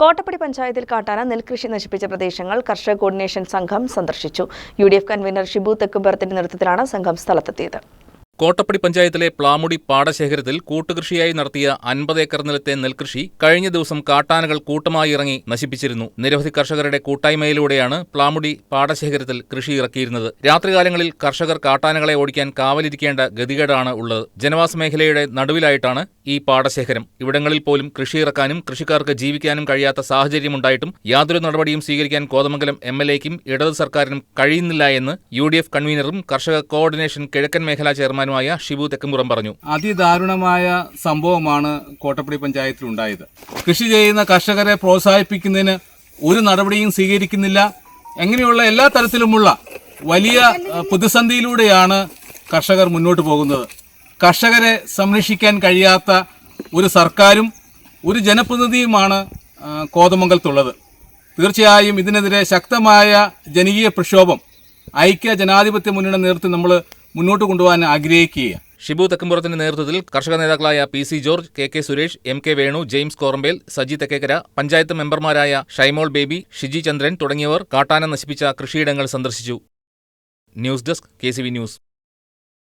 കോട്ടപ്പടി പഞ്ചായത്തിൽ കാട്ടാന നെൽകൃഷി നശിപ്പിച്ച പ്രദേശങ്ങൾ കർഷക കോർഡിനേഷൻ സംഘം സന്ദർശിച്ചു. UDF കൺവീനർ ഷിബു തെക്കുംപുറത്തിന്റെ നേതൃത്വത്തിലാണ് സംഘം സ്ഥലത്തെത്തിയത്. കോട്ടപ്പടി പഞ്ചായത്തിലെ പ്ലാമുടി പാടശേഖരത്തിൽ കൂട്ടുകൃഷിയായി നടത്തിയ 50 ഏക്കർ നിലത്തെ നെൽകൃഷി കഴിഞ്ഞ ദിവസം കാട്ടാനകൾ കൂട്ടമായി ഇറങ്ങി നശിപ്പിച്ചിരുന്നു. നിരവധി കർഷകരുടെ കൂട്ടായ്മയിലൂടെയാണ് പ്ലാമുടി പാടശേഖരത്തിൽ കൃഷി ഇറക്കിയിരുന്നത്. രാത്രികാലങ്ങളിൽ കർഷകർ കാട്ടാനകളെ ഓടിക്കാൻ കാവലിരിക്കേണ്ട ഗതികേടാണ് ഉള്ളത്. ജനവാസ മേഖലയുടെ നടുവിലായിട്ടാണ് ഈ പാടശേഖരം. ഇവിടങ്ങളിൽ പോലും കൃഷി ഇറക്കാനും കൃഷിക്കാർക്ക് ജീവിക്കാനും കഴിയാത്ത സാഹചര്യമുണ്ടായിട്ടും യാതൊരു നടപടിയും സ്വീകരിക്കാൻ കോതമംഗലം MLAയ്ക്കും ഇടതു സർക്കാരിനും കഴിയുന്നില്ല എന്ന് UDF കൺവീനറും കർഷക കോർഡിനേഷൻ കിഴക്കൻ മേഖലാ ചെയർമാൻ ഷിബു തെക്കുംപുറം പറഞ്ഞു. അതിദാരുണമായ സംഭവമാണ് കോട്ടപ്പടി പഞ്ചായത്തിൽ ഉണ്ടായത്. കൃഷി ചെയ്യുന്ന കർഷകരെ പ്രോത്സാഹിപ്പിക്കുന്നതിന് ഒരു നടപടിയും സ്വീകരിക്കുന്നില്ല. എങ്ങനെയുള്ള എല്ലാ തരത്തിലുമുള്ള വലിയ പ്രതിസന്ധിയിലൂടെയാണ് കർഷകർ മുന്നോട്ട് പോകുന്നത്. കർഷകരെ സംരക്ഷിക്കാൻ കഴിയാത്ത ഒരു സർക്കാരും ഒരു ജനപ്രതിനിധിയുമാണ് കോതമംഗലത്തുള്ളത്. തീർച്ചയായും ഇതിനെതിരെ ശക്തമായ ജനകീയ പ്രക്ഷോഭം ഐക്യ ജനാധിപത്യ മുന്നണിയുടെ നേതൃത്വം നമ്മൾ മുന്നോട്ട് കൊണ്ടുപോകാൻ ആഗ്രഹിക്കുകയാണ്. ഷിബു തെക്കുംപുറത്തിന്റെ നേതൃത്വത്തിൽ കർഷക നേതാക്കളായ PC George, KK Suresh, MK Venu, James Korambel, Saji Thekkekkara, panchayat മെമ്പർമാരായ ഷൈമോൾ ബേബി, ഷിജി ചന്ദ്രൻ തുടങ്ങിയവർ കാട്ടാന നശിപ്പിച്ച കൃഷിയിടങ്ങൾ സന്ദർശിച്ചു. News desk KCV news.